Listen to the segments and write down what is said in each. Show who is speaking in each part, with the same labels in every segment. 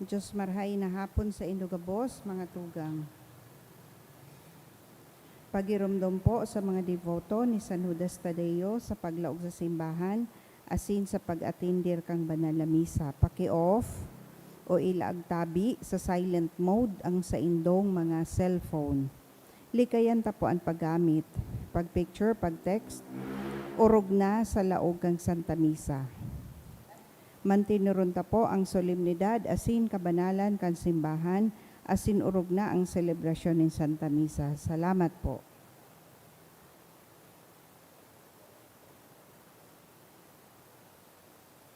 Speaker 1: Diyos marhay na hapon sa Indogabos, mga tugang. Pagirumdum po sa mga devoto ni San Judas Tadeo sa paglaog sa simbahan, asin sa pag-atindir kang banal na misa. Paki-off o ilaag tabi sa silent mode ang sa indong mga cellphone. Likayan tapo ang paggamit, pag-picture, pag-text, urog na sa laog kang Santa Misa. Mantinuron tapo ang solemnidad asin kabanalan kan simbahan, asin urog na ang selebrasyon ng Santa Misa. Salamat po.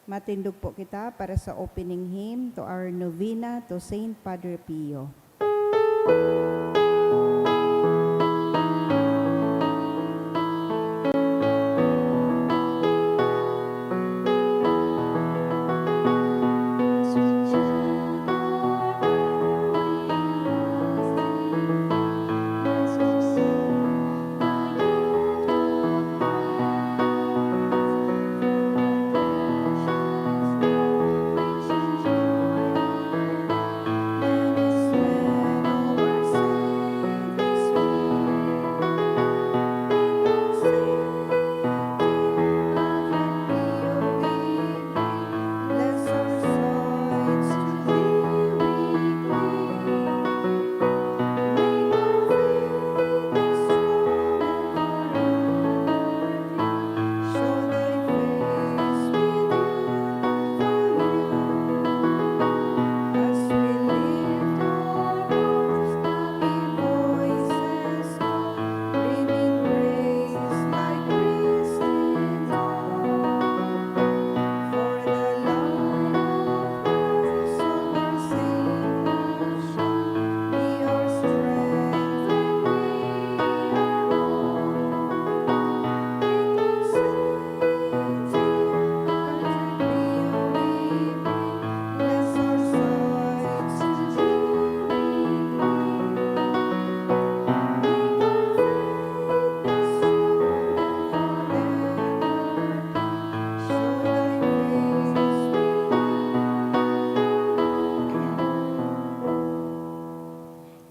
Speaker 1: Matindog po kita para sa opening hymn to our novena to Saint Padre Pio.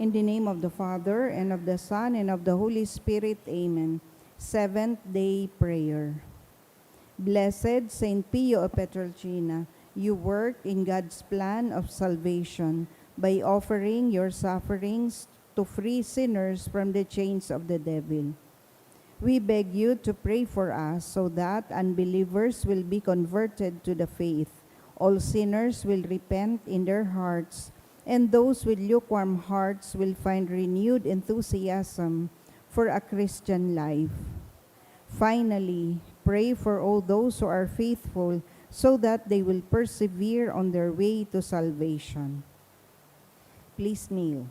Speaker 1: In the name of the Father, and of the Son, and of the Holy Spirit, Amen. Seventh Day Prayer. Blessed Saint Pio of Pietrelcina, you work in God's plan of salvation by offering your sufferings to free sinners from the chains of the devil. We beg you to pray for us so that unbelievers will be converted to the faith, all sinners will repent in their hearts, and those with lukewarm hearts will find renewed enthusiasm for a Christian life. Finally, pray for all those who are faithful so that they will persevere on their way to salvation. Please kneel.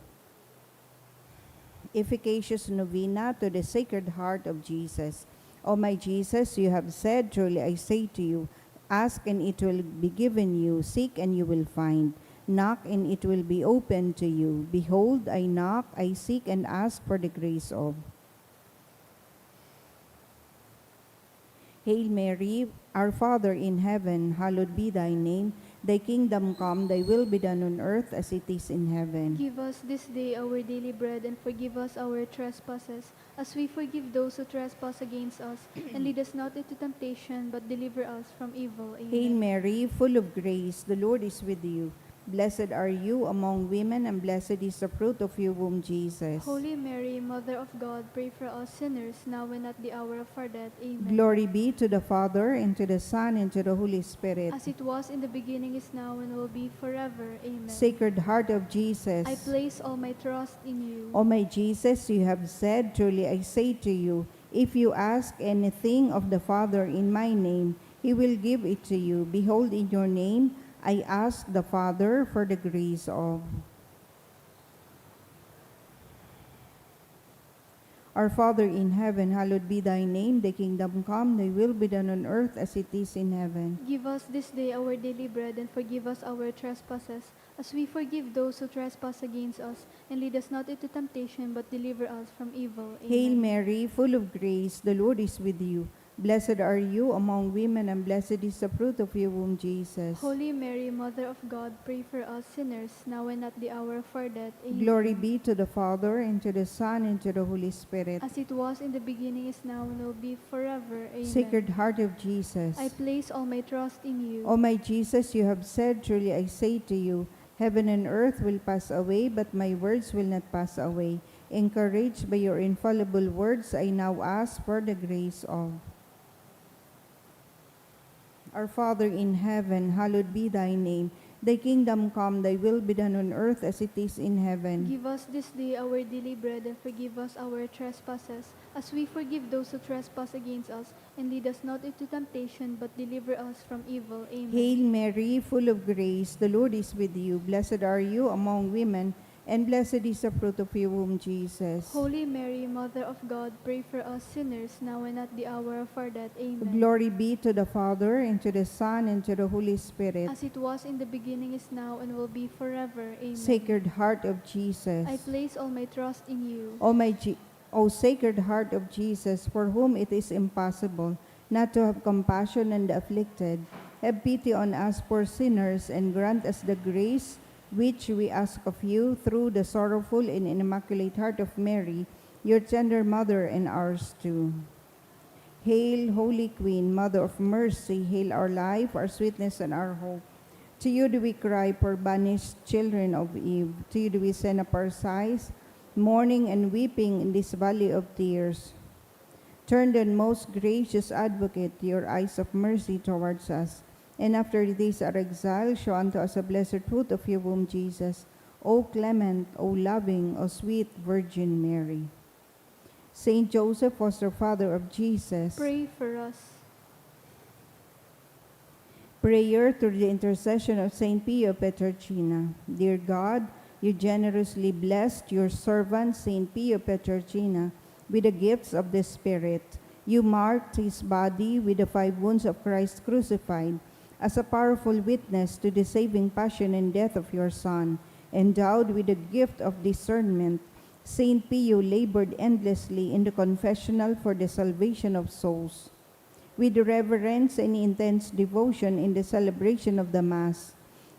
Speaker 1: Efficacious Novena to the Sacred Heart of Jesus. O my Jesus, you have said, truly I say to you, ask and it will be given you, seek and you will find. Knock and it will be opened to you. Behold, I knock, I seek and ask for the grace of. Hail Mary, our Father in heaven, hallowed be thy name. Thy kingdom come, thy will be done on earth as it is in heaven.
Speaker 2: Give us this day our daily bread, and forgive us our trespasses, as we forgive those who trespass against us. And lead us not into temptation, but deliver us from evil. Amen.
Speaker 1: Hail Mary, full of grace, the Lord is with you. Blessed are you among women, and blessed is the fruit of your womb, Jesus.
Speaker 2: Holy Mary, Mother of God, pray for us sinners, now and at the hour of our death. Amen.
Speaker 1: Glory be to the Father, and to the Son, and to the Holy Spirit.
Speaker 2: As it was in the beginning, is now, and will be forever. Amen.
Speaker 1: Sacred Heart of Jesus,
Speaker 2: I place all my trust in you.
Speaker 1: O my Jesus, you have said, truly I say to you, if you ask anything of the Father in my name, he will give it to you. Behold, in your name, I ask the Father for the grace of. Our Father in heaven, hallowed be thy name. Thy kingdom come, thy will be done on earth as it is in heaven.
Speaker 2: Give us this day our daily bread, and forgive us our trespasses, as we forgive those who trespass against us. And lead us not into temptation, but deliver us from evil. Amen.
Speaker 1: Hail Mary, full of grace, the Lord is with you. Blessed are you among women, and blessed is the fruit of your womb, Jesus.
Speaker 2: Holy Mary, Mother of God, pray for us sinners, now and at the hour of our death. Amen.
Speaker 1: Glory be to the Father, and to the Son, and to the Holy Spirit.
Speaker 2: As it was in the beginning, is now, and will be forever. Amen.
Speaker 1: Sacred Heart of Jesus.
Speaker 2: I place all my trust in you.
Speaker 1: O my Jesus, you have said, truly I say to you, heaven and earth will pass away, but my words will not pass away. Encouraged by your infallible words, I now ask for the grace of Our Father in heaven, hallowed be thy name. Thy kingdom come, thy will be done on earth as it is in heaven.
Speaker 2: Give us this day our daily bread, and forgive us our trespasses, as we forgive those who trespass against us. And lead us not into temptation, but deliver us from evil. Amen.
Speaker 1: Hail Mary, full of grace, the Lord is with you. Blessed are you among women, and blessed is the fruit of your womb, Jesus.
Speaker 2: Holy Mary, Mother of God, pray for us sinners, now and at the hour of our death. Amen.
Speaker 1: Glory be to the Father, and to the Son, and to the Holy Spirit.
Speaker 2: As it was in the beginning, is now, and will be forever. Amen.
Speaker 1: Sacred Heart of Jesus.
Speaker 2: I place all my trust in you.
Speaker 1: O Sacred Heart of Jesus, for whom it is impossible not to have compassion on the afflicted, have pity on us poor sinners, and grant us the grace which we ask of you through the sorrowful and immaculate heart of Mary, your tender mother, and ours too. Hail, Holy Queen, Mother of Mercy, hail our life, our sweetness, and our hope. To you do we cry, poor banished children of Eve. To you do we send up our sighs, mourning and weeping in this valley of tears. Turn then, most gracious Advocate, your eyes of mercy towards us, and after this our exile, show unto us a blessed fruit of your womb, Jesus. O clement, O loving, O sweet Virgin Mary. Saint Joseph, foster father of Jesus,
Speaker 2: Pray for us.
Speaker 1: prayer through the intercession of Saint Pio Petrarchina. Dear God, you generously blessed your servant Saint Pio Petrarchina with the gifts of the Spirit. You marked his body with the 5 wounds of Christ crucified as a powerful witness to the saving passion and death of your Son. Endowed with the gift of discernment, Saint Pio labored endlessly in the confessional for the salvation of souls. With reverence and intense devotion in the celebration of the Mass,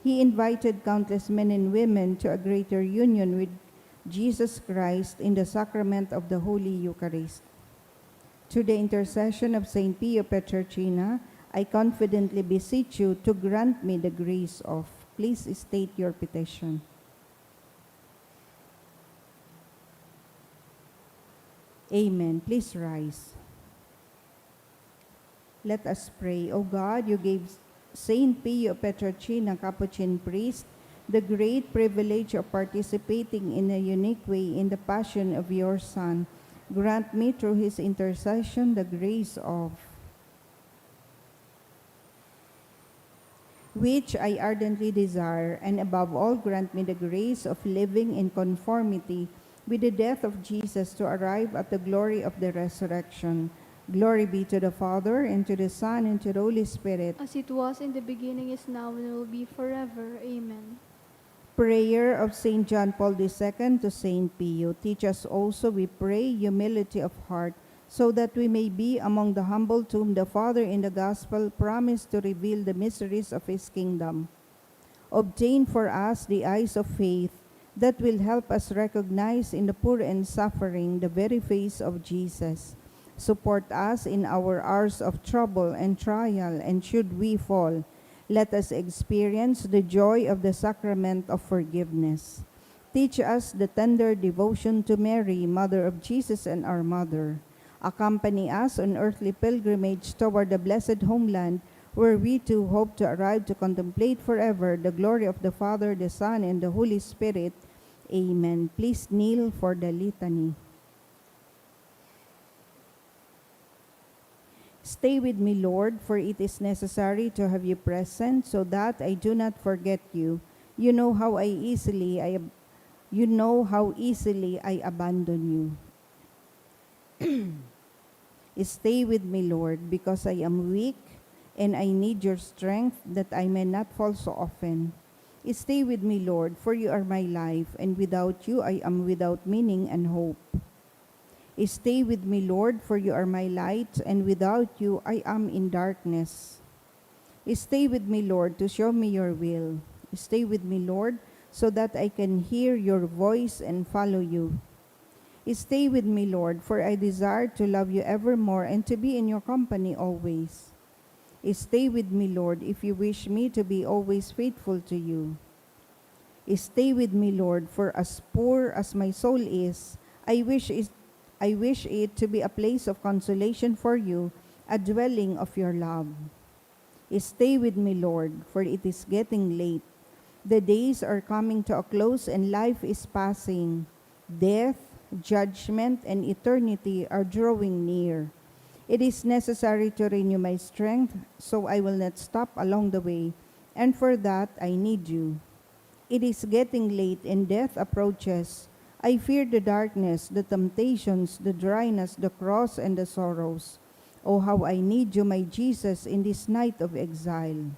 Speaker 1: he invited countless men and women to a greater union with Jesus Christ in the sacrament of the Holy Eucharist. Through the intercession of Saint Pio Petrarchina, I confidently beseech you to grant me the grace of. Please state your petition. Amen. Please rise. Let us pray. O God, you gave Saint Pio Petrarchina, Capuchin priest, the great privilege of participating in a unique way in the passion of your Son. Grant me through his intercession the grace of, which I ardently desire, and above all grant me the grace of living in conformity with the death of Jesus to arrive at the glory of the resurrection. Glory be to the Father, and to the Son, and to the Holy Spirit.
Speaker 2: As it was in the beginning, is now, and will be forever. Amen.
Speaker 1: Prayer of Saint John Paul II to Saint Pio. Teach us also, we pray, humility of heart, so that we may be among the humble to whom the Father in the Gospel promised to reveal the mysteries of his kingdom. Obtain for us the eyes of faith that will help us recognize in the poor and suffering the very face of Jesus. Support us in our hours of trouble and trial, and should we fall, let us experience the joy of the sacrament of forgiveness. Teach us the tender devotion to Mary, Mother of Jesus and our Mother. Accompany us on earthly pilgrimage toward the blessed homeland, where we too hope to arrive to contemplate forever the glory of the Father, the Son, and the Holy Spirit. Amen. Please kneel for the litany. Stay with me, Lord, for it is necessary to have you present, so that I do not forget you. You know how easily I abandon you. Stay with me, Lord, because I am weak and I need your strength that I may not fall so often. Stay with me, Lord, for you are my life, and without you I am without meaning and hope. Stay with me, Lord, for you are my light, and without you I am in darkness. Stay with me, Lord, to show me your will. Stay with me, Lord, so that I can hear your voice and follow you. Stay with me, Lord, for I desire to love you evermore and to be in your company always. Stay with me, Lord, if you wish me to be always faithful to you. Stay with me, Lord, for as poor as my soul is, I wish it to be a place of consolation for you, a dwelling of your love. Stay with me, Lord, for it is getting late. The days are coming to a close and life is passing. Death, judgment, and eternity are drawing near. It is necessary to renew my strength, so I will not stop along the way, and for that I need you. It is getting late and death approaches. I fear the darkness, the temptations, the dryness, the cross, and the sorrows. Oh, how I need you, my Jesus, in this night of exile.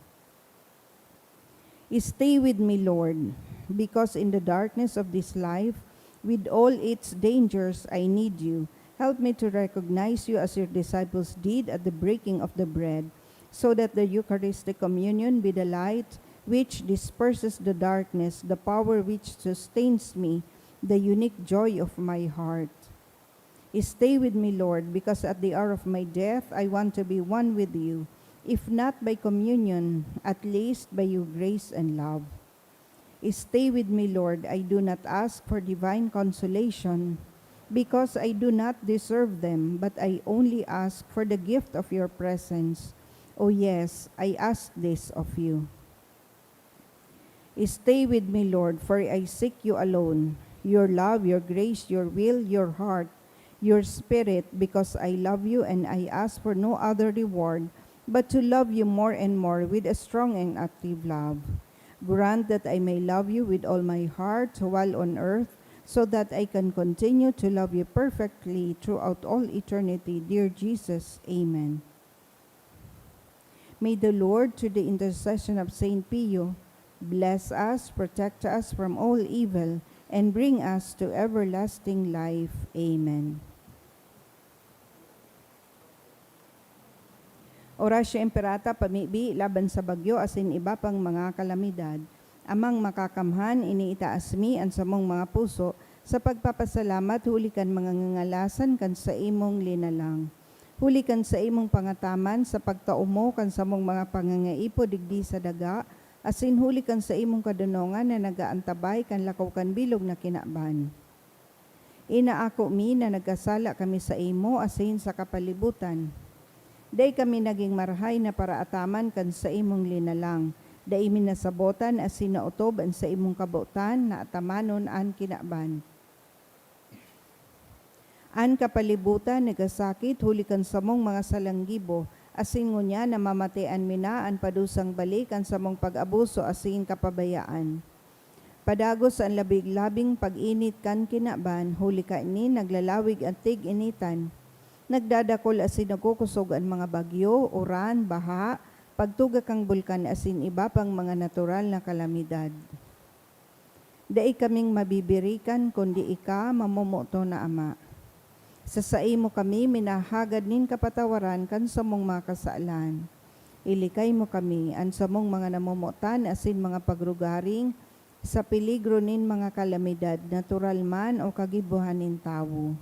Speaker 1: Stay with me, Lord, because in the darkness of this life, with all its dangers, I need you. Help me to recognize you as your disciples did at the breaking of the bread, so that the Eucharistic communion be the light which disperses the darkness, the power which sustains me, the unique joy of my heart. Stay with me, Lord, because at the hour of my death, I want to be one with you, if not by communion, at least by your grace and love. Stay with me, Lord. I do not ask for divine consolation, because I do not deserve them, but I only ask for the gift of your presence. Oh yes, I ask this of you. Stay with me, Lord, for I seek you alone, your love, your grace, your will, your heart, your spirit, because I love you and I ask for no other reward but to love you more and more with a strong and active love. Grant that I may love you with all my heart while on earth, so that I can continue to love you perfectly throughout all eternity. Dear Jesus, amen. May the Lord, through the intercession of Saint Pio, bless us, protect us from all evil, and bring us to everlasting life. Amen. Orasyo Imperata pamibi laban sa bagyo asin iba pang mga kalamidad. Amang makakamhan iniitaas mi ang samong mga puso sa pagpapasalamat hulikan mga ngangalasan kan sa imong linalang. Hulikan sa imong pangataman sa pagtaumo kan samong mga pangangaipo digdi sa daga, asin hulikan sa imong kadunongan na nagaantabay kan lakaw kan bilog na kinaban. Inaako mi na nagkasala kami sa imo asin sa kapalibutan. Day kami naging marhay na para ataman kan sa imong linalang. Day minasabotan asin nautob an sa imong kabutan na atamanon an kinaban. An kapalibutan nagasakit hulikan sa mong mga salanggibo, asin ngunya na mamatian minaan padusang balik ang samong pag-abuso asin kapabayaan. Padagos ang labig-labing pag-init kan kinaban, huli ka ni naglalawig ang tig-initan. Nagdadakol asin nagkukusog ang mga bagyo, uran, baha, pagtuga kang bulkan asin iba pang mga natural na kalamidad. Dai kaming mabibirikan kundi ika mamumuto na Ama. Sa mo kami minahagad nin kapatawaran kan sa mong mga kasaalan. Ilikay mo kami an sa mong mga namumutan asin mga pagrugaring sa peligro nin mga kalamidad, natural man o kagibuhan nin tawo.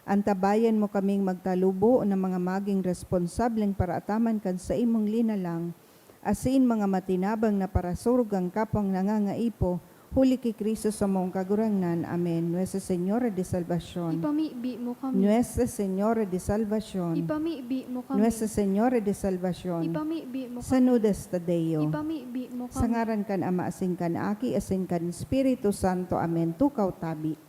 Speaker 1: Antabayan mo kaming magtalubo ng mga maging responsableng para ataman kan sa imong linalang, asin mga matinabang na para surugang kapang nangangaipo, huli kay Kristo sa mong kagurangnan. Amen. Nuestra Señora de Salvación.
Speaker 2: Ipamibi mo kami.
Speaker 1: Nuestra Señora de Salvación.
Speaker 2: Ipamibi mo kami.
Speaker 1: Nuestra Señora de Salvación.
Speaker 2: Ipamibi mo kami.
Speaker 1: Sanudes Tadeo.
Speaker 2: Ipamibi mo kami.
Speaker 1: Sangaran kan Ama asin kan Aki asin kan Espiritu Santo. Amen. Tukaw tabi.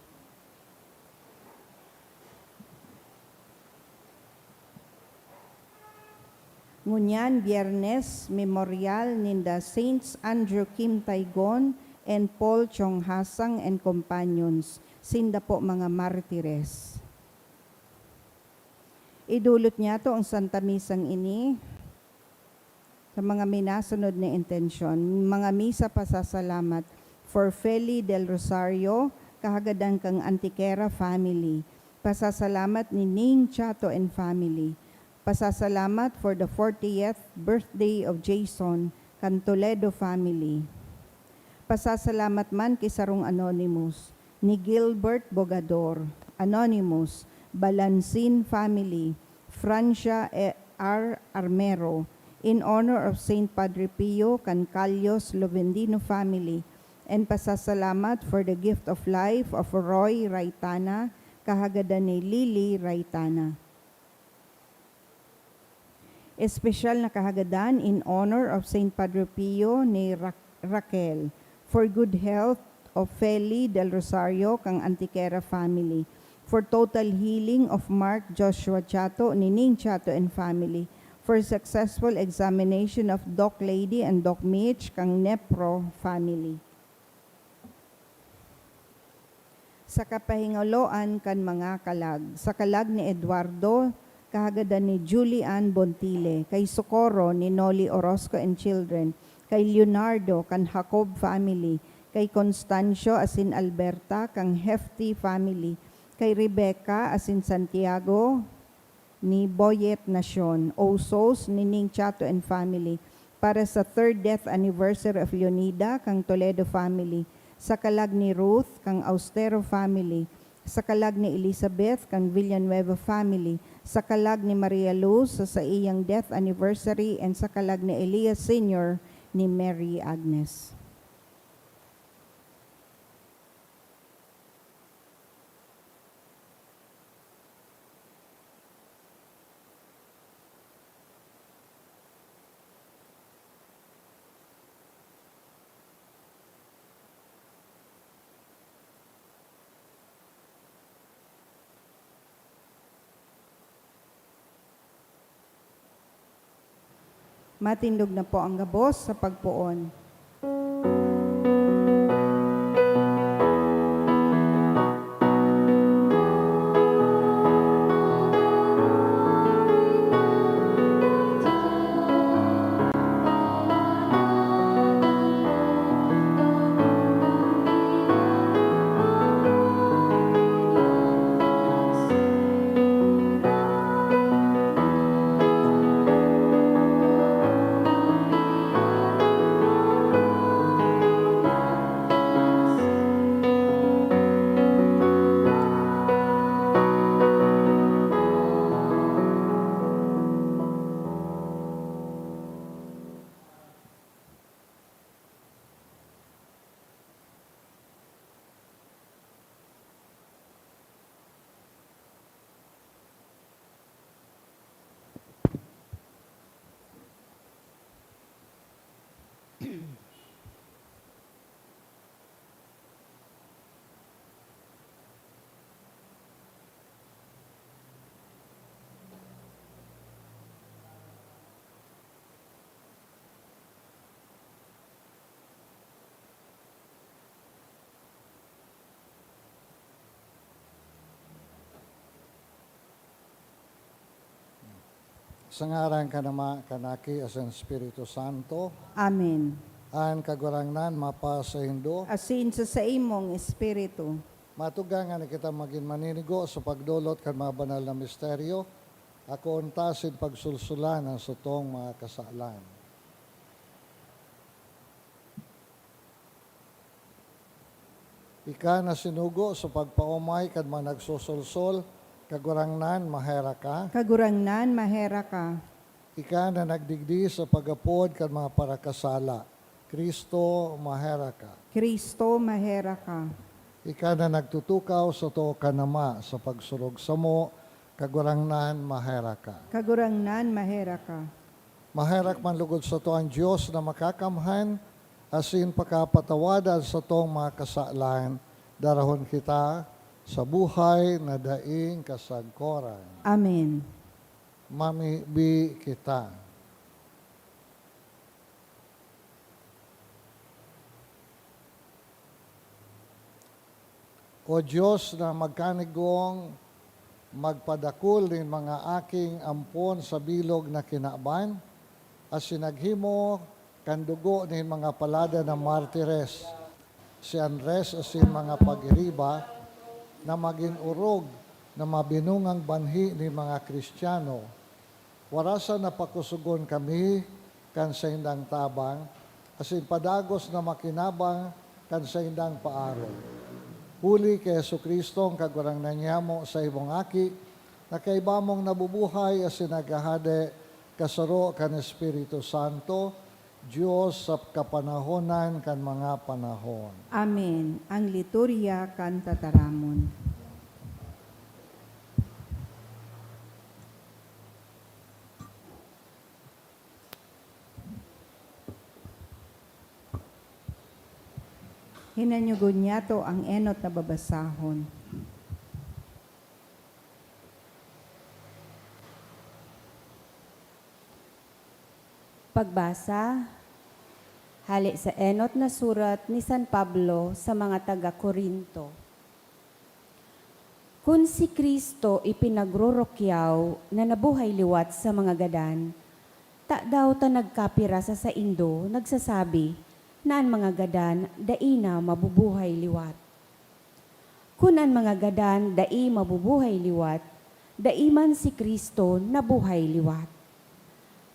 Speaker 1: Ngunyan, Biyernes, memorial ninda Saints Andrew Kim Taigon and Paul Chong Hasang and companions, sinda po mga martires. Idulot niya to ang Santa Misang ini sa mga minasunod na intensyon. Mga misa pasasalamat for Feli del Rosario, kahagadan kang Antiquera family. Pasasalamat ni Ning Chato and family. Pasasalamat for the 40th birthday of Jason Cantoledo family. Pasasalamat man kay Sarong Anonymous, ni Gilbert Bogador, Anonymous, Balansin family, Francia R. Armero, in honor of Saint Padre Pio Cancalios Lovendino family, and pasasalamat for the gift of life of Roy Raitana, kahagadan ni Lily Raitana. Espesyal na kahagadan in honor of Saint Padre Pio ni Raquel, for good health of Feli del Rosario kang Antiquera family, for total healing of Mark Joshua Chato, Nining Chato and family, for successful examination of Doc Lady and Doc Mitch kang Nepro family. Sa kapahingaloan kan mga kalag, sa kalag ni Eduardo, kahagadan ni Julian Bontile, kay Socorro ni Noli Orozco and children, kay Leonardo kan Jacob family, kay Constancio asin Alberta kang Hefty family, kay Rebecca asin Santiago ni Boyet Nacion, Osos ni Ning Chato and family, para sa 3rd death anniversary of Leonida kang Toledo family, sa kalag ni Ruth kang Austero family, sa kalag ni Elizabeth kang Villanueva family, sa kalag ni Maria Luz sa iyang death anniversary, and sa kalag ni Elias Sr. ni Mary Agnes. Matindog na po ang gabos sa pagpuon.
Speaker 3: Sa ngaran kanama kanaki asan Espiritu Santo,
Speaker 1: Amen.
Speaker 3: an kagurangnan mapa sa Hindo,
Speaker 1: Asin sa imong espiritu,
Speaker 3: matugangan na kita maging maninigo sa pagdulot kan mga banal na misteryo, ako untasid pagsulsulan ang sutong mga kasalan. Ika na sinugo sa pagpaumay kad mga nagsusulsol, kagurangnan mahera ka.
Speaker 1: kagurangnan mahera ka.
Speaker 3: Ika na nagdigdi sa pagapod kan mga parakasala, Kristo mahera ka.
Speaker 1: Kristo mahera ka.
Speaker 3: Ika na nagtutukaw sa to kanama sa pagsurog sa mo, kagurangnan mahera ka.
Speaker 1: Kagurangnan mahera ka.
Speaker 3: Maherak man lugod sa to ang Diyos na makakamhan, asin pakapatawadan sa tong mga kasalan, darahon kita sa buhay na daing kasagkoran.
Speaker 1: Amen.
Speaker 3: Mamibi kita. O Diyos na magkanigong magpadakul nin mga aking ampon sa bilog na kinaban, as sinaghimo kandugo nin mga palada na martires, si Andres asin mga pagiriba, na maging urog na mabinungang banhi ni mga Kristiyano. Warasa na pakusugon kami kan sa indang tabang, asin padagos na makinabang kan sa indang paaro. Huli kay Jesucristo ang kagurang nanyamo sa ibong aki, na kaibamong nabubuhay asin nagahade kasaro kan Espiritu Santo, Diyos sa kapanahonan kan mga panahon.
Speaker 1: Amen. Ang liturya kan tataramon. Hinanyugon niya to ang enot na babasahon.
Speaker 4: Pagbasa, hali sa enot na surat ni San Pablo sa mga taga-Korinto. Kung si Kristo ipinagrurokyaw na nabuhay liwat sa mga gadan, ta daw ta nagkapira sa indo, nagsasabi na ang mga gadan dai na mabubuhay liwat. Kung ang mga gadan dai mabubuhay liwat, dai man si Kristo nabuhay liwat.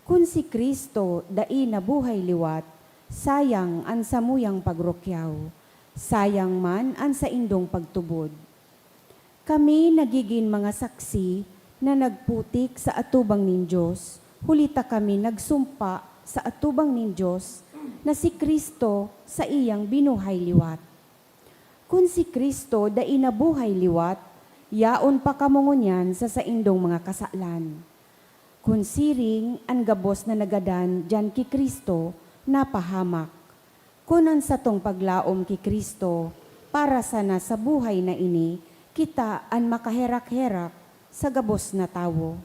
Speaker 4: Kung si Kristo dai nabuhay liwat, sayang ang samuyang pagrokyaw, sayang man ang sa indong pagtubod. Kami nagiging mga saksi na nagputik sa atubang nin Diyos, hulita kami nagsumpa sa atubang nin Diyos na si Kristo sa iyang binuhay liwat. Kung si Kristo dai nabuhay liwat, yaon pa kamungunyan sa saindong mga kasalan. Kung siring ang gabos na nagadan dyan ki Kristo, napahamak. Kunan sa tong paglaom ki Kristo, para sana sa buhay na ini, kita ang makaherak-herak sa gabos na tawo.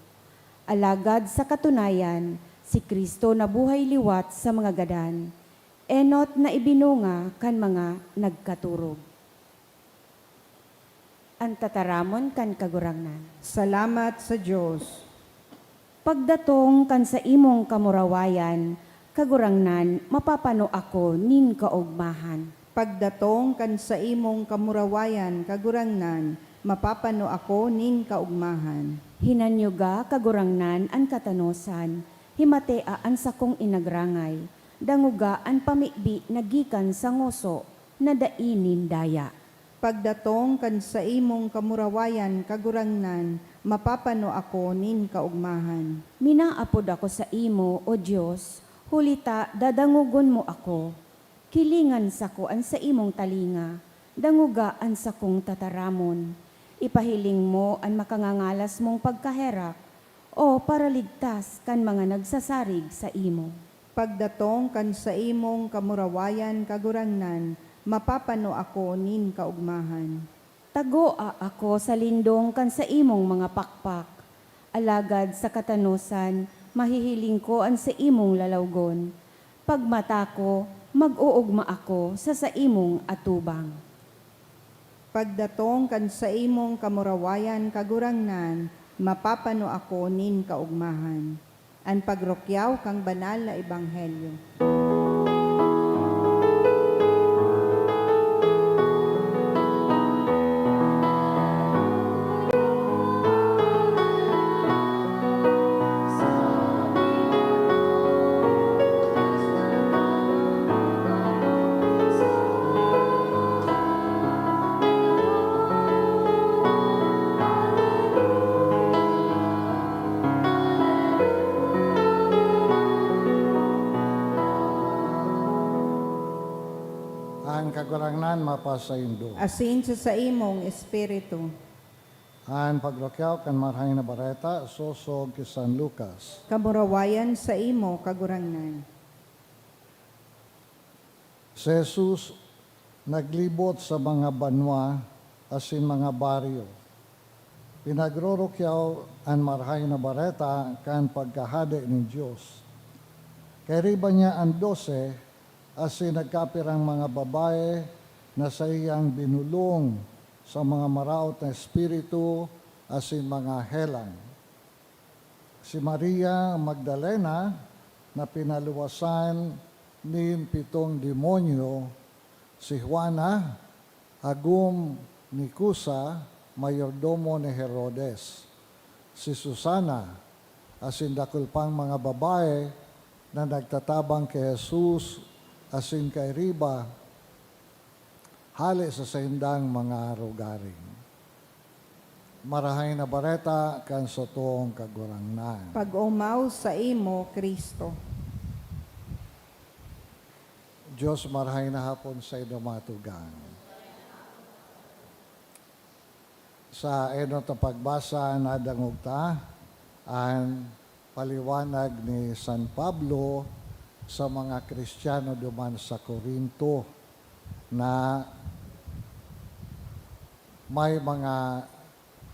Speaker 4: Alagad sa katunayan, si Kristo nabuhay liwat sa mga gadan, enot na ibinunga kan mga nagkaturog. Ang tataramon kan kagurangnan.
Speaker 1: Salamat sa Diyos.
Speaker 4: Pagdatong kan sa imong kamurawayan, kagurangnan, mapapano ako nin kaugmahan.
Speaker 1: Pagdatong kan sa imong kamurawayan, kagurangnan, mapapano ako nin kaugmahan.
Speaker 4: Hinanyuga kagurangnan an katanosan, himatea an sakong inagrangay, danguga an pamibi nagikan sa ngoso, na dainin daya.
Speaker 1: Pagdatong kan sa imong kamurawayan, kagurangnan, mapapano ako nin kaugmahan.
Speaker 4: Minaapod ako sa imo, O Diyos, hulita dadangugon mo ako. Kilingan sako an sa imong talinga, dangugaan sa kong tataramon. Ipahiling mo ang makangangalas mong pagkaherak, o paraligtas kan mga nagsasarig sa imo.
Speaker 1: Pagdatong kan sa imong kamurawayan, kagurangnan, mapapano ako nin kaugmahan.
Speaker 4: Tagoa ako sa lindong kan sa imong mga pakpak. Alagad sa katanusan, mahihiling ko an sa imong lalawgon. Pagmata ko, mag-uugma ako sa imong atubang.
Speaker 1: Pagdatong kan sa imong kamurawayan, kagurangnan, mapapano ako nin kaugmahan. An pagrokyaw kang banal na ebanghelyo.
Speaker 3: Ang kagurangnan mapasaindo.
Speaker 1: Asin sa imong espiritu.
Speaker 3: Ang paglokyaw kan marhay na bareta, sosog ki San Lucas.
Speaker 1: Kamurawayan sa imo, kagurangnan.
Speaker 3: Si Jesus naglibot sa mga banwa asin mga baryo. Pinagrurukyaw ang marhay na bareta kan pagkahade ni Diyos. Kaya niya ang 12 asin nagkapirang mga babae na sa iyang binulong sa mga maraot na espiritu asin mga helang. Si Maria Magdalena na pinaluwasan ni 7 demonyo, si Juana, agum ni Kusa, mayordomo ni Herodes, si Susana, asin dakol pang mga babae na nagtatabang kay Jesus, asin kay Riba, hali sa saindang mga rugaring. Marahay na bareta kan sa tuong kagurangnan.
Speaker 1: Pag-umaw sa imo, Kristo.
Speaker 3: Diyos, marahay na hapon sa idumatugang. Sa enot na pagbasa na dangugta, ang paliwanag ni San Pablo sa mga Kristiyano duman sa Corinto na may mga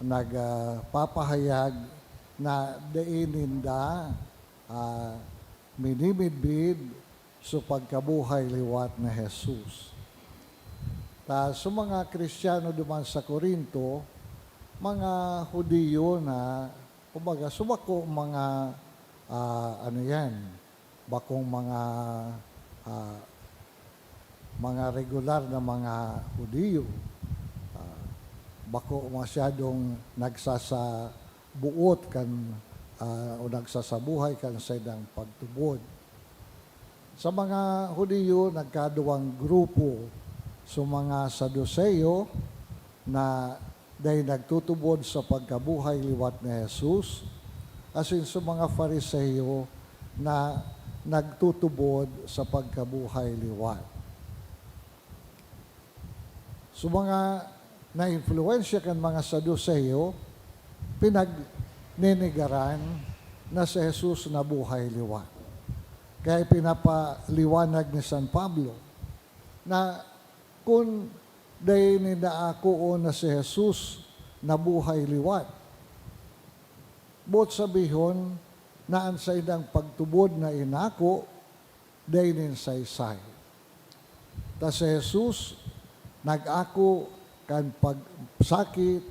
Speaker 3: nagpapahayag na daininda minimidbid sa pagkabuhay liwat na Jesus. Sa mga Kristiyano duman sa Corinto, mga Hudiyo na, kumbaga, subako mga, bakong mga regular na mga Hudiyo. Bako masyadong nagsasabuot kan, o nagsasabuhay kan sa idang pagtubod. Sa mga Hudiyo, nagkaduwang grupo. So mga Saduceo na dahil nagtutubod sa pagkabuhay liwat ni Jesus, asin sa mga Fariseo na nagtutubod sa pagkabuhay liwat. So mga na-influensya kan mga Saduceo, pinagninigaran na si Jesus na buhay liwat. Kaya pinapaliwanag ni San Pablo na kung dahil ninaako na si Jesus na buhay liwat, bot sabihon na ang sa idang pagtubod na inako, dahil ninsaysay. Ta si Jesus, nag-ako kan pagsakit,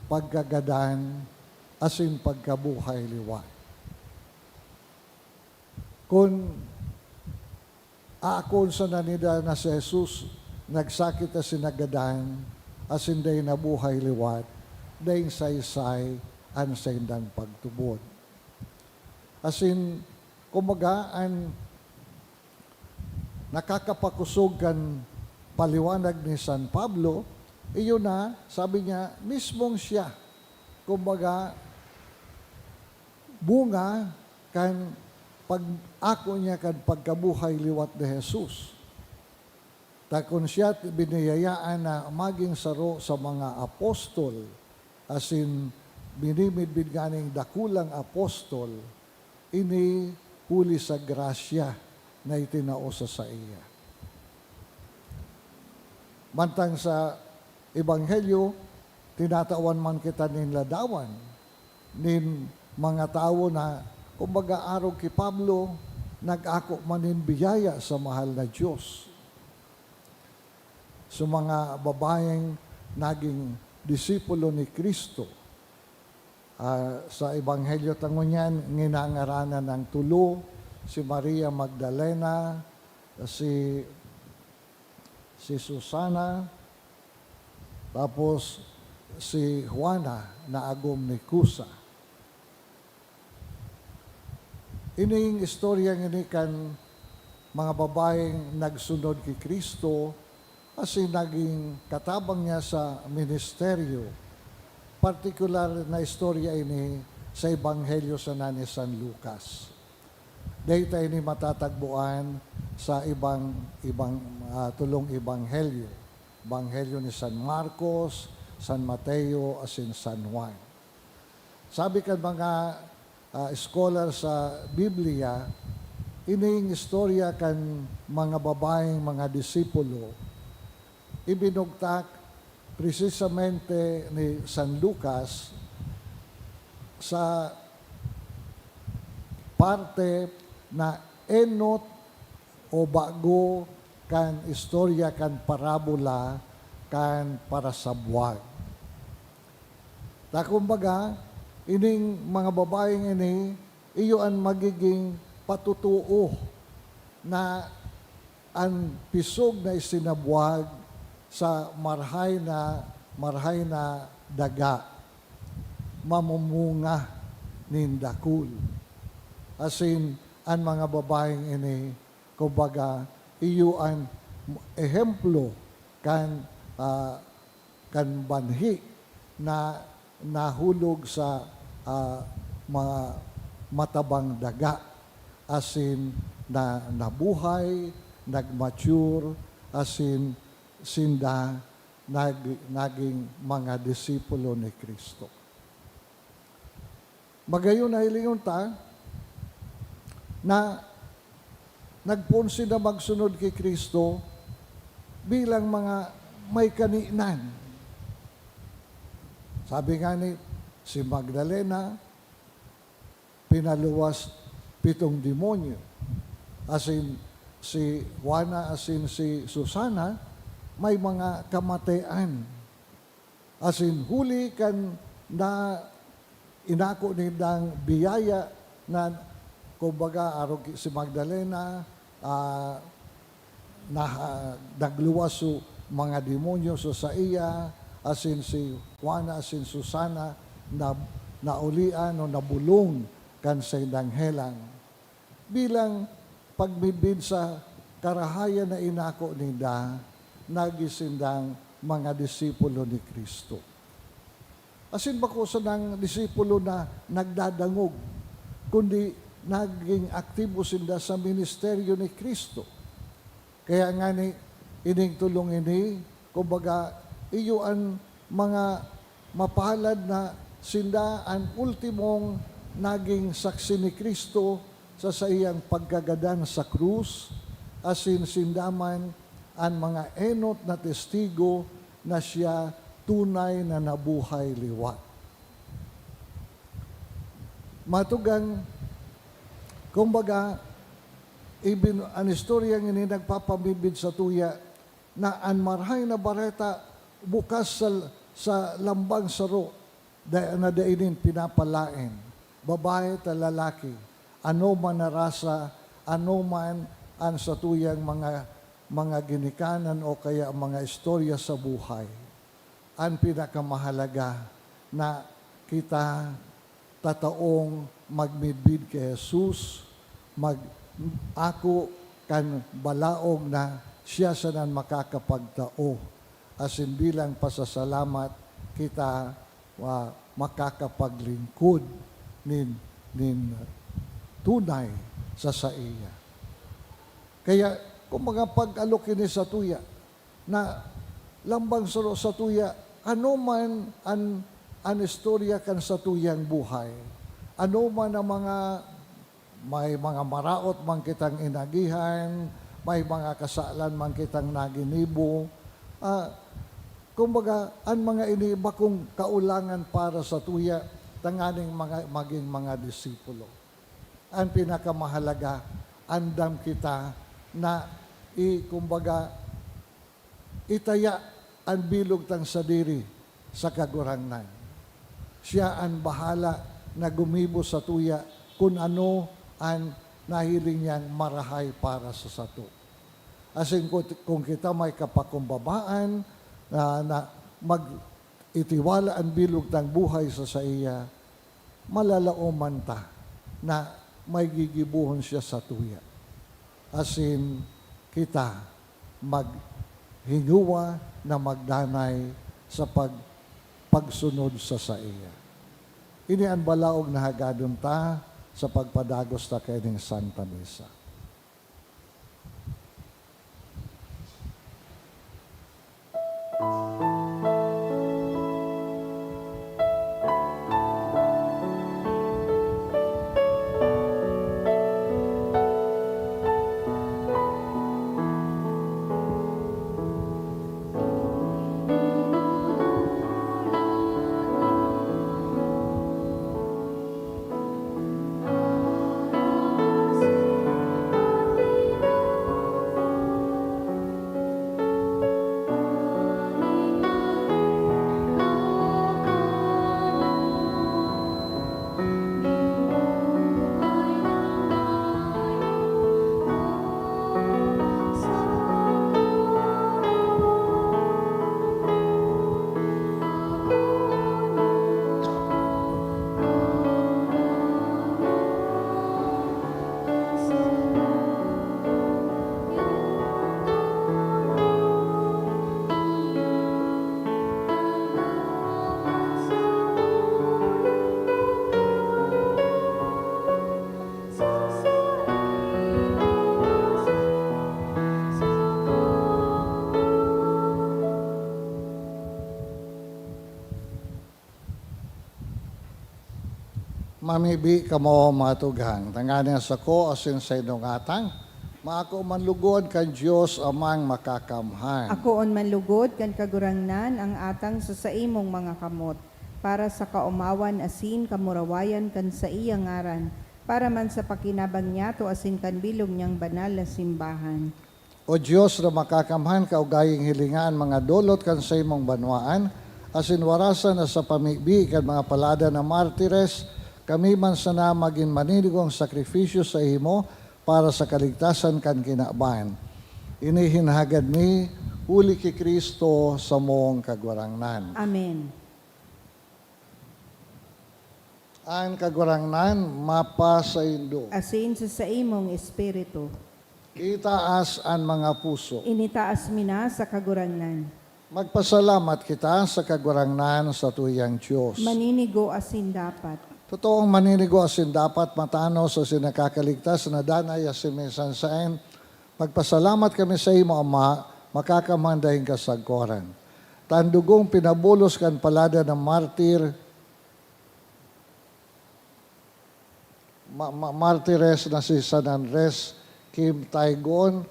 Speaker 3: pagkagadan, asin pagkabuhay liwat. Kung aakon sa nanida na si Jesus, nagsakit na sinagadan, asin day nabuhay liwat, day saysay, an sa indang pagtubod. Asin, kumaga, ang nakakapakusog kan paliwanag ni San Pablo, iyon na, sabi niya, mismong siya, kumbaga, bunga kan pag-ako niya kan pagkabuhay liwat ni Jesus. Takon siya biniyayaan na maging saro sa mga apostol, asin binimidbid ganing dakulang apostol, ini huli sa grasya na itinausa sa iya. Mantang sa Ebanghelyo, tinatawan man kita nin ladawan, nin mga tao na, kumbaga araw ki Pablo, nag-ako manin biyaya sa mahal na Diyos. Sa mga babaeng naging disipulo ni Kristo. Sa Ebanghelyo tangunyan, nginangaranan ng tulo, si Maria Magdalena, si Susana, tapos si Juana na agom ni Cusa. Ining istorya ini kan mga babaeng nagsunod kay Kristo, kasi naging katabang niya sa ministeryo. Partikular na istorya ini sa Ebanghelyo sa ni San Lucas. Dahil ini matatagbuan sa ibang tulong Ebanghelyo. Ebanghelyo ni San Marcos, San Mateo, asin San Juan. Sabi kan mga scholar sa Biblia, ining istorya kan mga babaeng mga disipulo, ibinugtak precisamente ni San Lucas sa parte na enot o bago kan istorya kan parabola kan para sa buwag. Kumbaga, ining mga babaeng ini, iyo ang magiging patutuo na ang pisog na isinabuwag sa marhay na daga mamumunga nin dakul. Asin, ang mga babaeng ini, kumbaga, iyo ang ehemplo kan banhi na nahulog sa mga matabang daga. Asin, na nabuhay, nagmature, asin, sinda, naging mga disipulo ni Kristo. Magayon na hilingon ta, na nagpunsi na magsunod kay Kristo bilang mga may kaninan. Sabi nga ni si Magdalena, pinaluwas 7 demonyo. Asin si Juana, asin si Susana, may mga kamatayan. Asin huli kan na inako nindang biyaya na kumbaga arog si Magdalena nagluwas so mga demonyo so sa iya, asin si Juana, asin Susana na naulian o nabulong kan sa indanghelang bilang pagbibid sa karahayan na inako nila nagisindang mga disipulo ni Kristo. Asin bako sa ng disipulo na nagdadangog, kundi naging aktibo sila sa ministeryo ni Kristo. Kaya nga ni ining tulong ini, kumbaga, iyo ang mga mapalad na sila ang ultimong naging saksi ni Kristo sa iyang pagkagadan sa krus, asin sindaman ang mga enot na testigo na siya tunay na nabuhay liwat. Matugang, kumbaga, ang istoryang ini nagpapamibid sa tuya na ang marhay na bareta bukas sa lambang saro na dainin pinapalain. Babae at lalaki, ano man na rasa, ano man ang sa tuyang mga ginikanan o kaya mga istorya sa buhay. Ang pinakamahalaga na kita tataong magmidbid kay Jesus, ako kan balaog na siya sanan makakapagtao. Asin bilang pasasalamat kita makakapaglingkod nin tunay sa iya. Kaya kung mga pag-alok ini sa tuya na lambang saro sa tuya, ano man ang istorya kan sa tuyang buhay, ano man ang may mga maraot man kitang inagihan, may mga kasalan man kitang naginibo, kumbaga, ang mga iniba kong kaulangan para sa tuya, tanganing maging mga disipulo. Ang pinakamahalaga, andam kita na kumbaga, itaya ang bilog tang sadiri sa kagurangnan. Siya ang bahala na gumibo sa tuya kung ano ang nahiling niyang marahay para sa sato. Asin kung kita may kapakumbabaan na mag-itiwala ang bilog ng buhay sa iya, malalauman ta na may gigibuhon siya sa tuya. Asin kita maghinguwa na magdanay sa pagsunod sa iya. Ini ang balaog na hagadon ta sa pagpadagos ta kayong Santa Misa. Mamibi kamo matugang, tanganan sa ko asin sa inungatang, maako manlugod kan Diyos amang makakamhan.
Speaker 1: Ako on manlugod kan kagurangnan ang atang sa imong mga kamot, para sa kaumawan asin kamurawayan kan sa iyang ngaran, para man sa pakinabang niya to asin kan bilog niyang banal na simbahan.
Speaker 3: O Diyos na makakamhan kaugaying hilingaan mga dolot kan sa imong banwaan, asin warasan na sa pamibi kan mga palada na martires, kami man sana maging maninigong sakripisyo sa imo para sa kaligtasan kan kinaban. Inihinhagad ni uli ki Kristo sa mong kagwarangnan.
Speaker 1: Amen.
Speaker 3: Ang kagwarangnan mapa sa indo.
Speaker 1: Asin sa imong espiritu,
Speaker 3: Itaas ang mga puso.
Speaker 1: initaas mina sa kagurangnan.
Speaker 3: Magpasalamat kita sa kagwarangnan sa tuyang Diyos.
Speaker 1: Maninigo asin dapat.
Speaker 3: Totoong maninigo asin dapat matano sa sinakakaligtas na danay asin minsan saen. Magpasalamat kami sa imo, Ama, makakamandahin ka sa koran. Tandugong pinabulos kan palada ng martir, martires na si San Andres, Kim Taigon,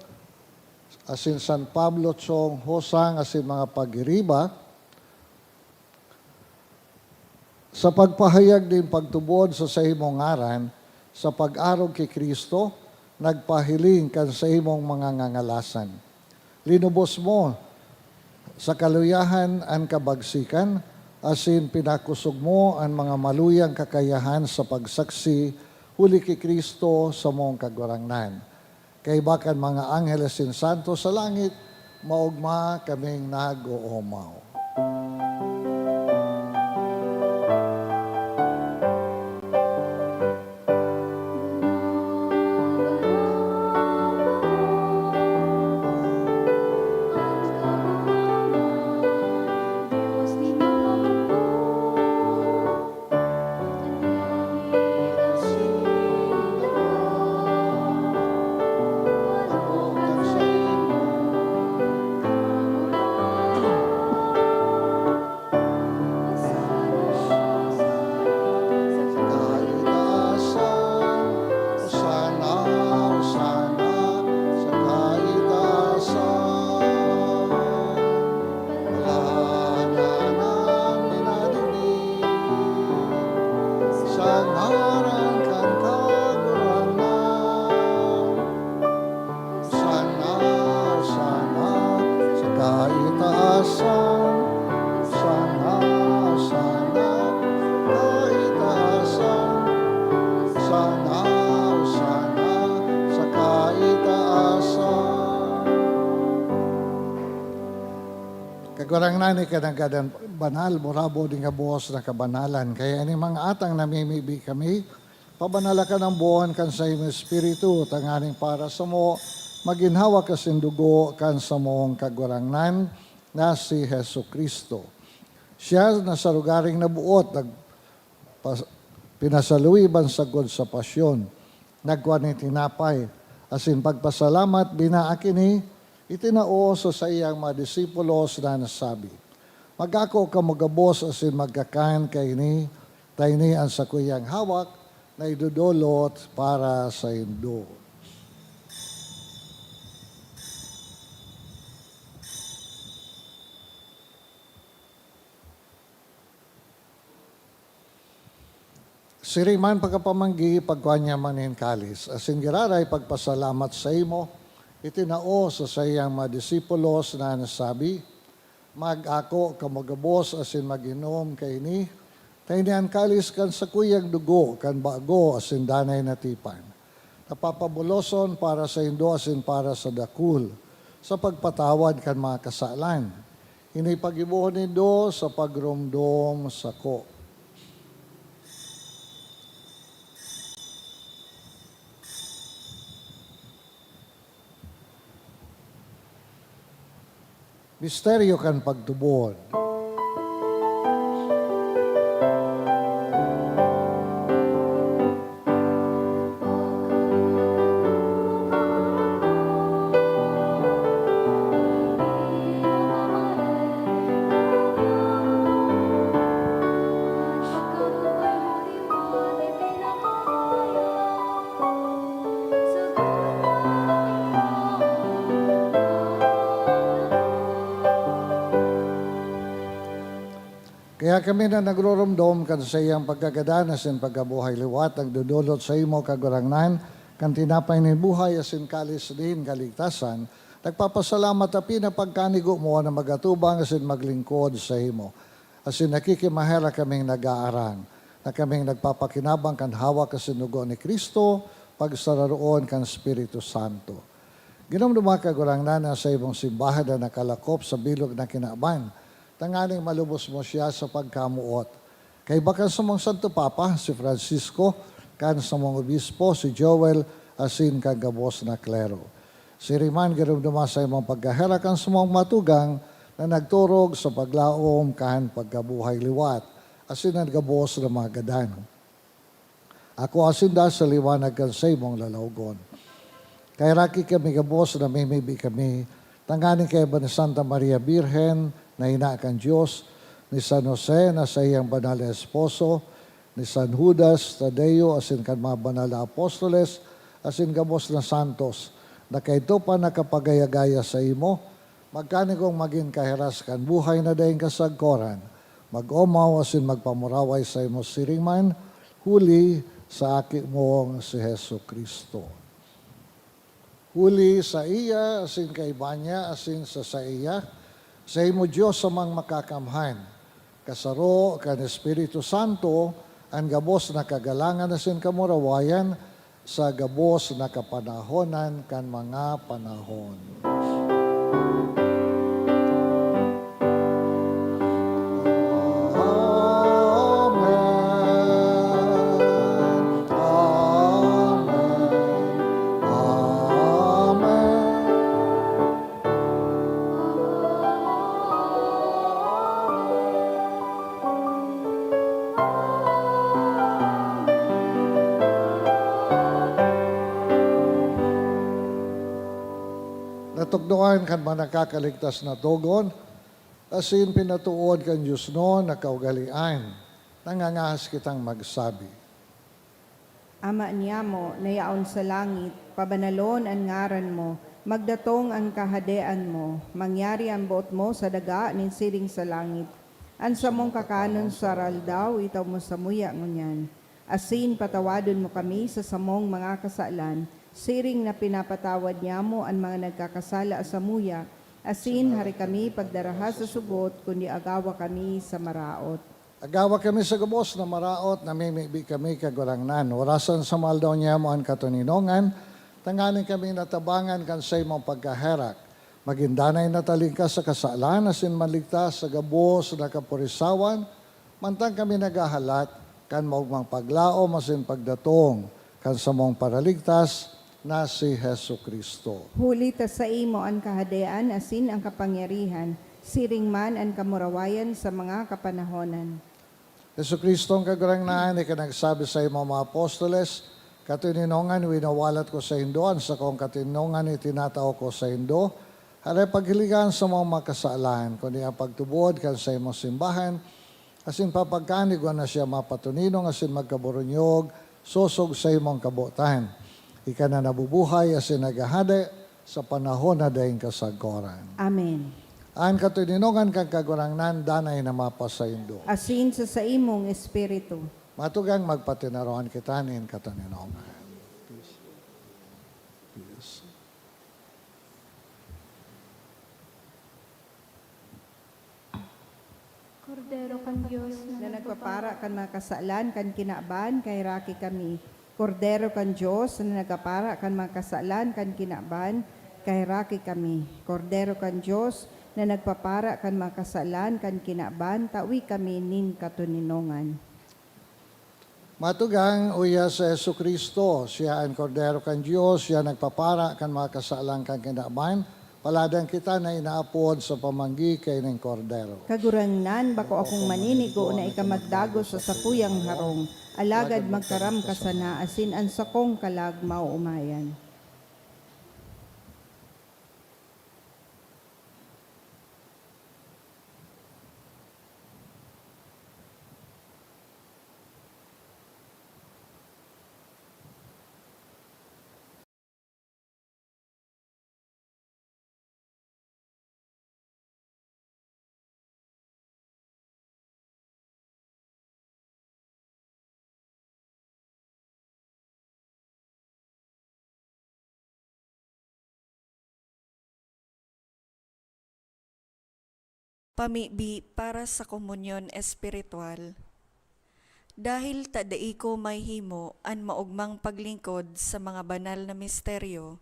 Speaker 3: asin San Pablo Chong, Hosang, asin mga pagiriba, sa pagpahayag din pagtubod sa imong ngaran, sa pag-arog kay Kristo, nagpahiling kan sa imong mga ngangalasan. Linubos mo sa kaluyahan ang kabagsikan, asin pinakusog mo ang mga maluyang kakayahan sa pagsaksi, huli kay Kristo sa mong kagwarangnan. Kay bakan mga angeles sin santo sa langit, maugma kaming nag-uumaw. Kagwarang nani kanagadan banal, murabo din nga buhos na kabanalan. Kaya ini mga atang namimibi kami, pabanala ka ng buwan kan sa imong espiritu, tanganing para sa mo, maginhawa ka sindugo kan sa mong kagwarangnan na si Hesu Kristo. Siya na sa lugaring nabuot, pinasaluiban sagod sa pasyon, nagkuhan ni tinapay, asin pagpasalamat binaakini, itinao sa iyang mga disipulos na nasabi, magako ka magabos asin magkakan kay ni, tayo ni ang sakuyang hawak na idudulot para sa indo. Siriman pagkapamanggi pagkuhan niya manin kalis, asin giraray pagpasalamat sa imo, itinao sa sayang mga disipulos na nasabi, mag-ako kamagabos asin mag-inom kay ni, tayo ni ang kalis kan sa kuyang dugo, kan bago asin danay natipan. Napapabuloson para sa indo asin para sa dakul, sa pagpatawad kan mga kasalan. Inipagibuhon nindo sa pagrumdom sa ko. Misteryo kan pagtubod. Kaya kami na nagrurumdom kan sa iyang pagkagadanas in pagkabuhay liwat, nagdudulot sa imo kagurangnan, kan tinapay ni buhay asin kalis din kaligtasan, nagpapasalamat api na pagkanigo mo na magatubang asin maglingkod sa imo. Asin nakikimahera kaming nag-aarang, na kaming nagpapakinabang kan hawak asin dugo ni Kristo, pagsararoon kan Espiritu Santo. Ginamduma kagurangnan na sa imong simbahan na nakalakop sa bilog na kinaban, tanganing malubos mo siya sa pagkamuot. Kay baka sa mong Santo Papa, si Francisco, kan sa mong obispo, si Joel, asin kagabos na klero. Si Riman, ginamduma sa imong pagkahera kan sa mong matugang na nagturog sa paglaom kan pagkabuhay liwat, asin nagabos na mga gadan. Ako asin da sa liwanag kan sa imong lalawgon. Kay raki kami gabos na mimibi kami, tanganing kay ba ni Santa Maria Birhen, na ina kan Diyos, ni San Jose na sa iyang banal na esposo, ni San Judas Tadeo, asin kan mga banal na apostoles, asin gabos na santos, na kaito pa nakapagayagaya sa imo, magkanigong maging kaheras kan buhay na daing kasagkoran, mag-omaw asin magpamuraway sa imo siringman, huli sa aki mong si Hesu Kristo. Huli sa iya, asin kay Banya, asin sa iya, sa imo Diyos sa mga makakamhan, kasaro kan Espiritu Santo, ang gabos na kagalangan asin kamurawayan, sa gabos na kapanahonan kan mga panahon. Amen. Amen. Amen. Natugduan kan mga nakakaligtas na tugon, asin pinatuod kan Diyos no na kaugalian, nangangahas kitang magsabi.
Speaker 1: Ama niya mo, nayaon sa langit, pabanalon ang ngaran mo, magdatong ang kahadean mo, mangyari ang buot mo sa daga nin siring sa langit. Ansa mong kakanon sa raldaw, itaw mo sa muya ngunyan. Asin patawadon mo kami sa samong mga kasalan, siring na pinapatawad niya mo ang mga nagkakasala sa muya, asin hari kami pagdaraha sa sugot, kundi agawa kami sa maraot.
Speaker 3: Agawa kami sa gabos na maraot, namimibi kami kagurangnan. Orasan sa maldaw niya mo ang katuninongan, tanganin kami natabangan kan sa imong pagkaherak. Magindanay natalingkas sa kasalan, asin maligtas sa gabos na kapurisawan, mantang kami nagahalat, kan maugmang paglaom, asin pagdatong, kan sa mong paraligtas, na si Hesu Kristo.
Speaker 1: Huli ta sa imo ang kahadean, asin ang kapangyarihan, siring man ang kamurawayan sa mga kapanahonan.
Speaker 3: Hesu Kristo ang kagurangnan, ikanagsabi sa imo mga apostoles, katininongan winawalat ko sa Indoan, sa kong katininongan itinatao ko sa Indo, haray paghiligan sa mga makasalan, kundi ang pagtubod kan sa imong simbahan, asin papagkanigon na siya mapatuninong, asin magkaburunyog, susog sa imong kabutan. Ika na nabubuhay, asin nagahade, sa panahon na daing kasagkoran.
Speaker 1: Amen.
Speaker 3: Ang katininongan kang kagurangnan, danay na mapasa Indo.
Speaker 1: Asin sa imong espiritu.
Speaker 3: Matugang magpatinaroan kita nin kataninongan. Peace.
Speaker 2: Kordero kang Diyos
Speaker 1: Na nagpapara kan mga kasalan, kan kinaban, kay raki kami. Kordero kan Diyos, na nagpapara kan mga kasalan, kan kinaban, kay raki kami. Kordero kan Diyos, na nagpapara kan mga kasalan, kan kinaban, tawi kami nin katuninongan.
Speaker 3: Matugang uya sa Yesu Kristo, siya ang kordero kan Diyos, siya nagpapara kan mga kasalang kan kinaban, paladang kita na inaapod sa pamanggi kay ng kordero.
Speaker 1: Kagurangnan, bako akong maninigo na ikamagdago sa sapuyang harong, alagad magkaram ka sana, asin ang sakong kalag mauumayan.
Speaker 5: Pamibi para sa komunyon espiritual. Dahil tadai ko may himo an maugmang paglingkod sa mga banal na misteryo,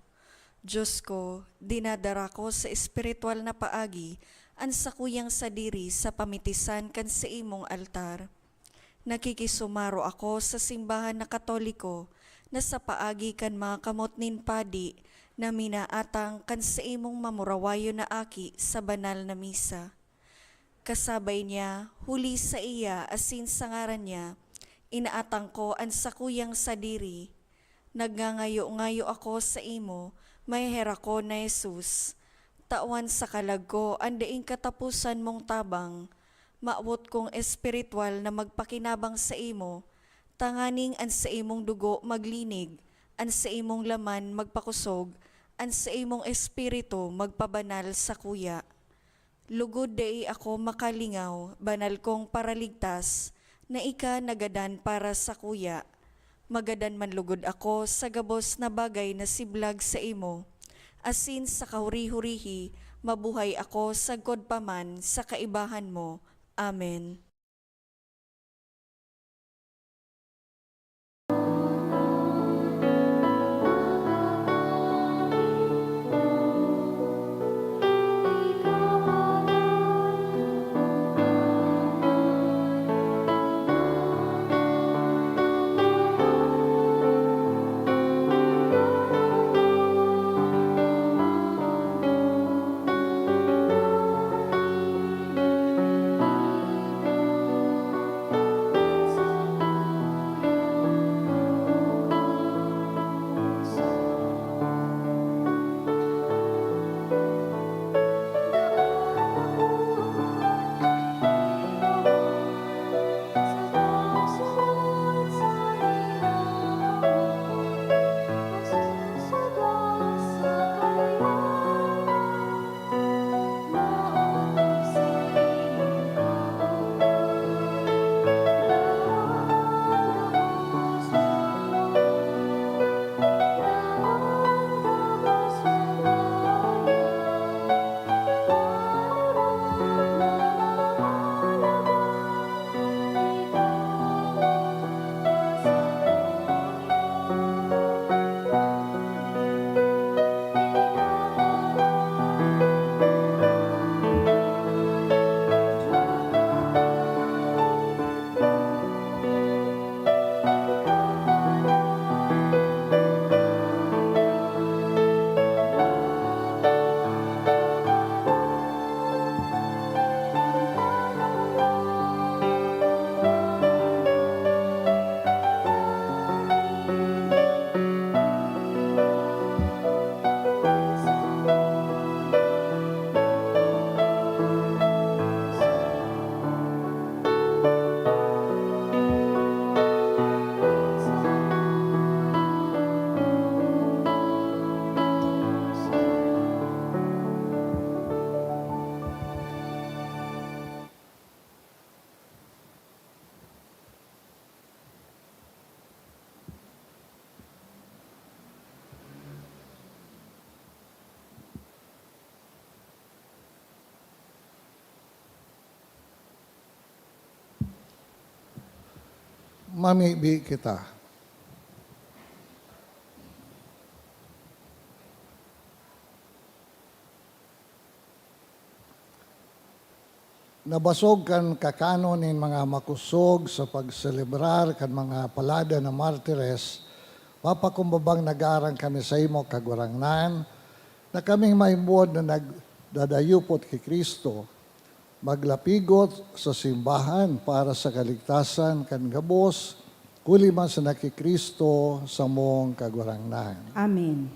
Speaker 5: Diyos ko, dinadara ko sa espiritual na paagi an sakuyang sadiri sa pamitisan kan sa imong altar. Nakikisumaro ako sa simbahan na Katoliko na sa paagi kan mga kamot nin padi na minaatang kan sa imong mamurawayo na aki sa banal na misa. Kasabay niya, huli sa iya asin sa ngaran niya, inaatang ko ang sakuyang sadiri. Nagngangayo-ngayo ako sa imo, may hera ko na Jesus. Tawan sa kalag ko, andaing katapusan mong tabang. Maawot kong espiritual na magpakinabang sa imo, tanganing an sa imong dugo maglinig, an sa imong laman magpakusog, an sa imong espiritu magpabanal sa kuya. Lugod dai ako makalingaw, banal kong paraligtas, na ika nagadan para sa kuya. Magadan man lugod ako sa gabos na bagay na siblag sa imo. Asin sa kahuri-hurihi, mabuhay ako sa godpaman sa kaibahan mo. Amen.
Speaker 3: Mamibi kita. Nabasog kan kakano nin mga makusog sa pagselebrar kan mga palada na martires, papakumbabang nag-arang kami sa imo kagurangnan, na kaming maimuod na nagdadayupot kay Kristo, maglapigot sa simbahan para sa kaligtasan kan gabos, kuli man sa nakikristo sa mong kagurangnan.
Speaker 1: Amen.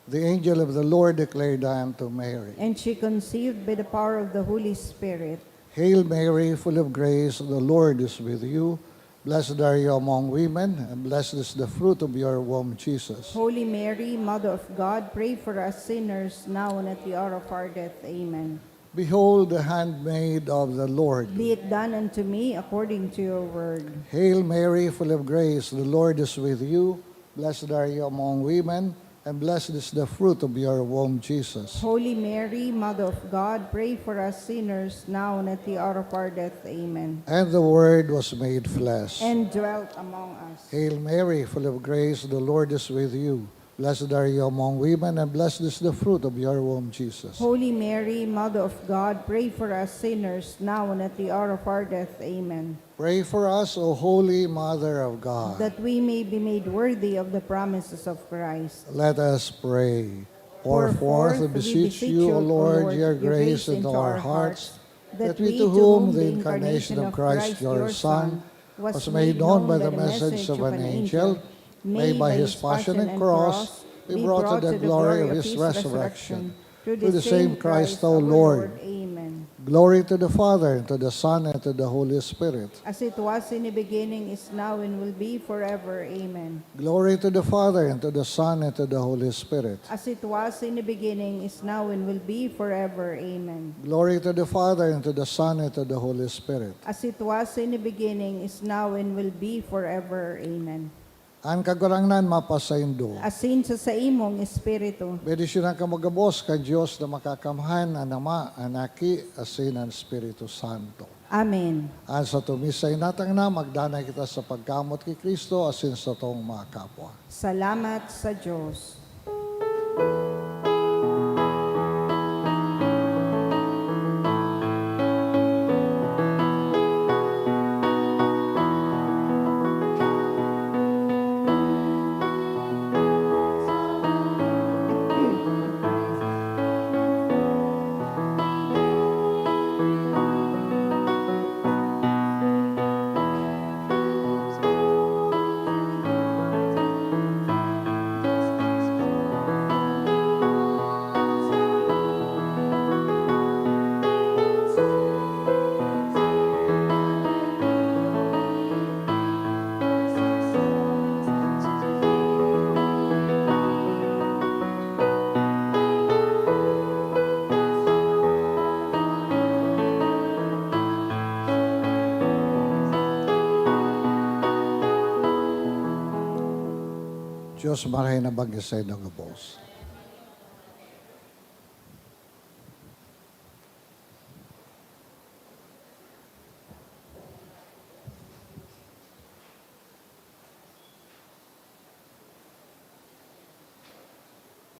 Speaker 3: The angel of the Lord declared unto Mary,
Speaker 1: And she conceived by the power of the Holy Spirit.
Speaker 3: Hail Mary, full of grace, the Lord is with you. Blessed are you among women, and blessed is the fruit of your womb, Jesus.
Speaker 1: Holy Mary, Mother of God, pray for us sinners now and at the hour of our death. Amen.
Speaker 3: Behold the handmaid of the Lord.
Speaker 1: Be it done unto me according to your word.
Speaker 3: Hail Mary, full of grace, the Lord is with you. Blessed are you among women, and blessed is the fruit of your womb, Jesus.
Speaker 1: Holy Mary, Mother of God, pray for us sinners now and at the hour of our death. Amen.
Speaker 3: And the Word was made flesh.
Speaker 1: And dwelt among us.
Speaker 3: Hail Mary, full of grace, the Lord is with you. Blessed are you among women, and blessed is the fruit of your womb, Jesus.
Speaker 1: Holy Mary, Mother of God, pray for us sinners now and at the hour of our death. Amen.
Speaker 3: Pray for us, O Holy Mother of God.
Speaker 1: That we may be made worthy of the promises of Christ.
Speaker 3: Let us pray. Pour forth, we beseech you, O Lord, your grace into our hearts, that we to whom the incarnation of Christ your Son was made known by the message of an angel, may by his passion and cross be brought to the glory of his resurrection. Through the same Christ, O Lord.
Speaker 1: Amen.
Speaker 3: Glory to the Father, and to the Son, and to the Holy Spirit.
Speaker 1: As it was in the beginning, is now, and will be forever. Amen.
Speaker 3: Glory to the Father, and to the Son, and to the Holy Spirit.
Speaker 1: As it was in the beginning, is now, and will be forever. Amen.
Speaker 3: Glory to the Father, and to the Son, and to the Holy Spirit.
Speaker 1: As it was in the beginning, is now, and will be forever. Amen.
Speaker 3: Ang kagurangnan mapasaindo.
Speaker 1: Asin sa imong espiritu.
Speaker 3: Bedisyonan ka magabos ka Diyos na makakamhan ang Ama, Anaki, asin ang Espiritu Santo.
Speaker 1: Amen.
Speaker 3: Ang sa tumisay natang na, magdanay kita sa pagkamot kay Kristo, asin sa tong mga kapwa.
Speaker 1: Salamat sa Diyos.
Speaker 3: Diyos maray na bagay sa inyo, Gabos.